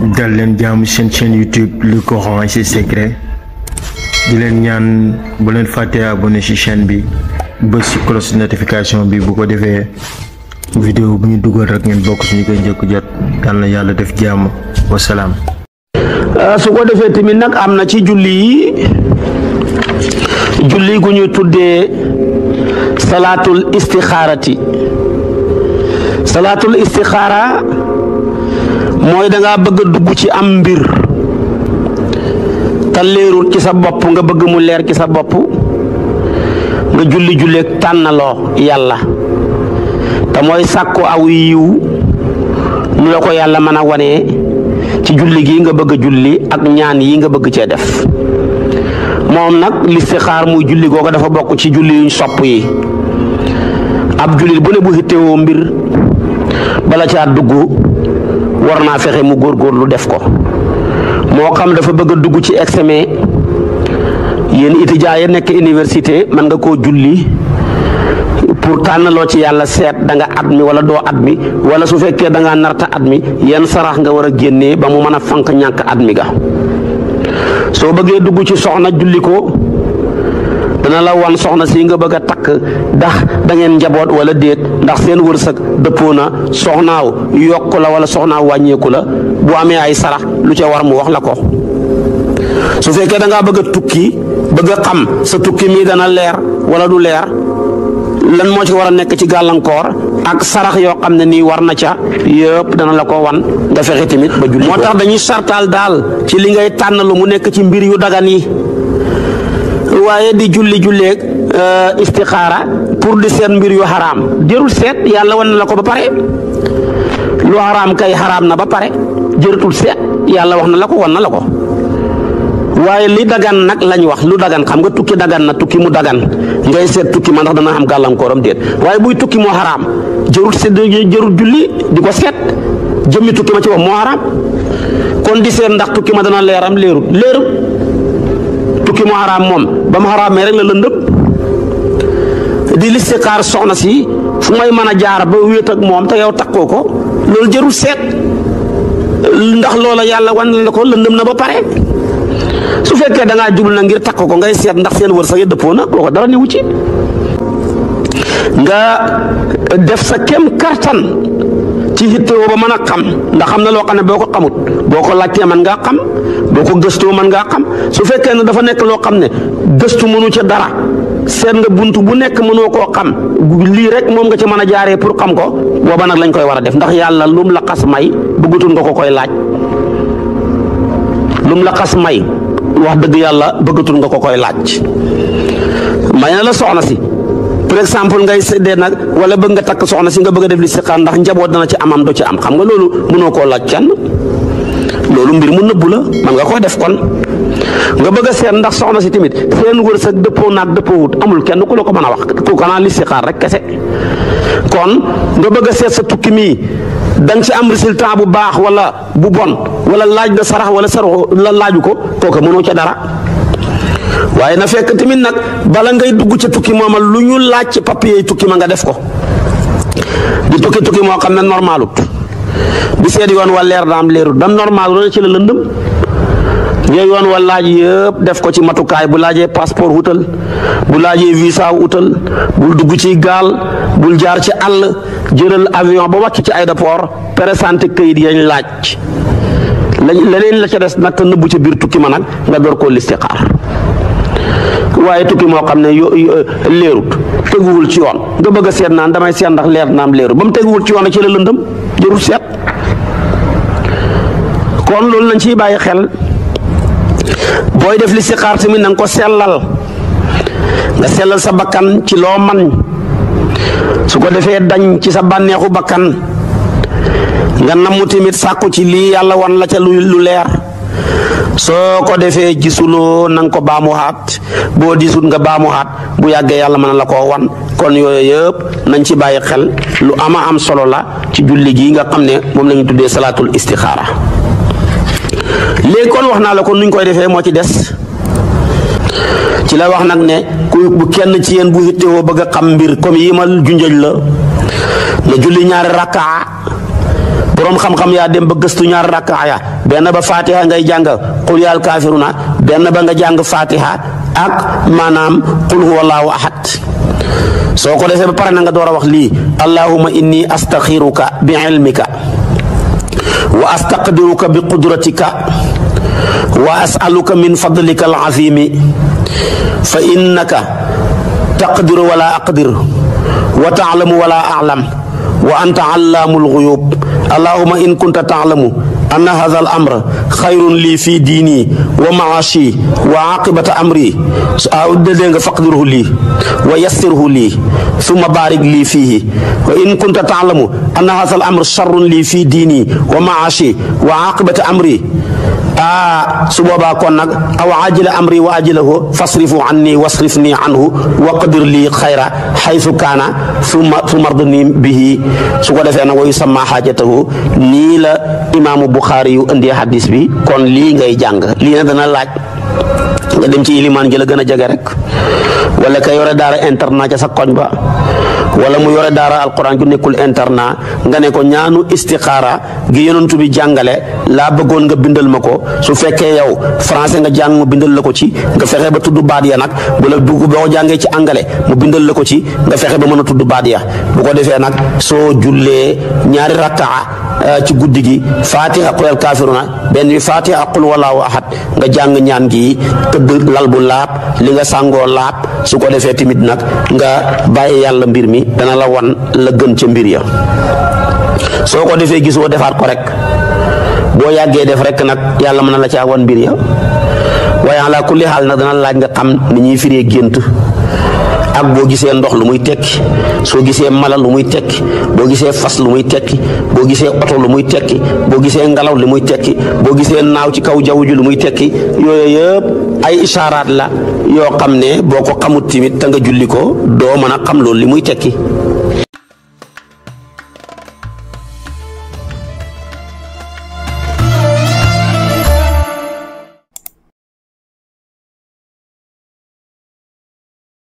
dal leen jaamu seen chaîne YouTube Le Coran et ses secrets di leen ñaan bu leen fàtte abonné ci chaîne bi bës ci cloche notification bi bu ko defee vidéo bu ñu dugal rek ngeen bokk suñu koy njëkk jot yal na yàlla def jàmm wasalaam. su ko defee tamit nag am na ci julli gu ñu tuddee salaatul istixaarati. salaatul istixaara mooy dangaa bëgg a dugg ci am mbir te leerul ci sa bopp nga bëgg mu leer ci sa bopp nga julleeg tànnaloo yàlla te mooy sàkku aw yiw nu la ko yàlla mën a wanee ci julli gi nga bëgg a julli ak ñaan yi nga bëgg cee def moom nag listixaar muy julli googu dafa bokk ci julli yuñ sopp yi. ab jullit bu ne bu xittewoo mbir bala caa dugg war naa fexe mu góorgóorlu def ko moo xam dafa bëgg a dugg ci examen yéen étudiants yi nekk université mën nga koo julli pour tànnaloo ci yàlla seet da nga admis wala doo admis wala su fekkee da ngaa narta admis yan sarax nga war a génnee ba mu mën a fanq ñàkk admis ga soo bëggee dugg ci soxna julli ko dana la wan soxna si nga bëgg a takk ndax da ngeen njaboot wala déet ndax seen wërsëg dëppoo na soxnaaw yokk la wala soxnaaw wàññeeku la bu amee ay sarax lu ca war mu wax la ko su fekkee da ngaa bëgg a tukki bëgg a xam sa tukki mii dana leer wala du leer lan moo ci war a nekk ci gàllankoor ak sarax yoo xam ne nii war na ca yëpp dana la ko wan nga fexe tamit ba julli moo tax dañuy sartaal daal ci li ngay tànn lu mu nekk ci mbir yu dagan yi waaye di julleeg istixaara pour di seet mbir yu xaraam jërul seet yàlla wan na la ko ba pare lu xaraam kay xaraam na ba pare jëratul seet yàlla wax na la ko wan na la ko waaye li dagan nag lañ wax lu dagan xam nga tukki dagan na tukki mu dagan ngay seet tukki ma ndax dana am gàllankooram déet waaye buy tukki moo xaraam jërul seet jërul julli di ko seet jëmmi tukki ma ci wax moo xaraam kon di seet ndax tukki ma dana leeram leerut tukki mu xaraam moom ba mu xaraamee rek la lëndëm di listixaar soxna si fu may mën a jaar ba wéet ak moom te yow takkoo ko loolu jërul seet ndax loola yàlla wan la ko lëndëm na ba pare su fekkee da ngaa jublu na ngir takk ko ngay seet ndax seen wërsëg yi dëppoo na kooku dara newu ci nga def sa kem kartan ci hittewoo ba mën a xam ndax xam na loo xam ne boo ko xamut boo ko laajtee mën ngaa xam boo ko gëstoo mën ngaa xam su fekkee ne dafa nekk loo xam ne gëstu mënu ca dara seet nga bunt bu nekk mënoo koo xam lii rek moom nga ci mën a jaaree pour xam ko booba nag lañ koy war a def ndax yàlla lum la xas may bëggutul nga ko koy laaj lum la xas may wax dëgg yàlla bëggatul nga ko koy laaj may na la soxna si par exemple ngay séddee nag wala bëgg nga takk soxna si nga bëgg a def li si xaar ndax njaboot dana ci amam do ci am xam nga loolu mënoo koo laaj kenn loolu mbir mu nëbbu la man nga koy def kon nga bëgg a seet ndax soxna si tamit seen wërsëg dëppoo naag dëppoo wut amul kenn ku la ko mën a wax ku kanaa li si xaar rek kese kon nga bëgg a seet sa tukki mii danga ci am résultat bu baax wala bu bon wala laaj nga sarax wala sarax la laaju ko kooka mënoo ca dara waaye na fekk tamit nag bala ngay dugg ca tukki mooma lu ñu laaj ci papier yi tukki ma nga def ko di tukki moo xam ne normalut di seet yoon wa leer daam leerut dam normal loolu ci la lëndëm yooyu yoon wa laaj yëpp def ko ci matukaay bu laajee passeport wutal bu laajee visa wutal bul dugg ci gaal bul jaar ci àll jëral avion ba wàcc ci aéroport présenté këyit yañ laaj leneen la ca des nag te nëbbu ca biir tukki ma nag nga door koo listixaar waaye tukki moo xam ne leerut teguwul ci yoon nga bëgg a seet naan damay seet ndax leer naam leerut ba mu teguwul ci yoon ci la lëndëm jërul seet kon loolu lañ ciy bàyyi xel booy def listixaar tamit na nga ko sellal nga sellal sa bakkan ci loo man su ko defee dañ ci sa bànneexu bakkan nga namu tamit sàkku ci lii yàlla wan la ca lu leer soo ko defee gisuloo na nga ko baamuwaat boo disut nga baamuwaat bu yàggee yàlla mën na la koo wan kon yooyu yëpp nañ ci bàyyi xel lu ama am solo la ci julli gi nga xam ne moom la ñu tuddee salaatul istixaara léegi kon wax naa la ko nuñ koy defee moo ci des ci la wax nag ne bu kenn ci yéen bu hittewoo bëgg a xam mbir comme yi ma junjëj la na julli ñaari rakkaa borom xam-xam yaa dem ba gëstu ñaar rakkaa ya benn ba fatiha ngay jàng qul yaal kaafiruna benn ba nga jàng fatiha ak maanaam qul huwallahu ahad soo ko defee ba pare na nga door a wax lii allahumma inni astaxiruka bi ilmika wa astaqdiruka bi qudratika wa as'aluka min fadlika al-azimi fa innaka taqdiru wala aqdir wa ta'lamu wala a'lam wa anta allamul ghuyub allahumma in kunta ta'lamu anna hadha al-amra khayrun li fi dini wa ma'ashi wa aqibata amri dede nga faqdirhu li wa yassirhu li thumma barik li fihi wa in kunta ta'lamu anna hadha al-amra sharrun li fi dini wa ma'ashi wa aqibata amri su boobaa kon nag aw ajila amri wa ajilahu fasrifu anni wasrifni anhu waqdir li xayra xaytu kaana summa ardini bihi su ko defee nag wa yusamma xaajatahu nii la imaamu Buxaari yu indi hadis bi kon lii ngay jàng lii nag dana laaj nga dem ci ilimaan ji la gën a jege rek wala ka yore daara internat ca sa koñ ba wala mu yore daara alquran ju nekkul internat nga ne ko ñaanu istixaara gi yonentu bi jàngale laa bëggoon nga bindal ma ko su fekkee yow français nga jàng mu bindal la ko ci nga fexe ba tudd baat ya nag bu la boo ko jàngee ci anglais mu bindal la ko ci nga fexe ba mën a tudd baat ya bu ko defee nag soo jullee ñaari rakkaa ci guddi gi fatiha qul al kafiruna benn bi fatiha qul wallahu ahad nga jàng ñaan gi tëdd lal bu laab li nga sàngoo laab su ko defee tamit nag nga bàyyi yàlla mbir mi dana la wan la gën ca mbir ya soo ko defee gisoo defaat ko rek boo yàggee def rek nag yàlla mën na la caa wan mbir ya waaye ala kulli xaal nag dana laaj nga xam ni ñuy firee gént ak boo gisee ndox lu muy tekki soo gisee mala lu muy tekki boo gisee fas lu muy tekki boo gisee oto lu muy tekki boo gisee ngelaw lu muy tekki boo gisee naaw ci kaw jaww ji lu muy tekki yooyu yëpp ay ishaaraat la yoo xam ne boo ko xamut tamit te nga julli ko doo mën a xam loolu li muy tekki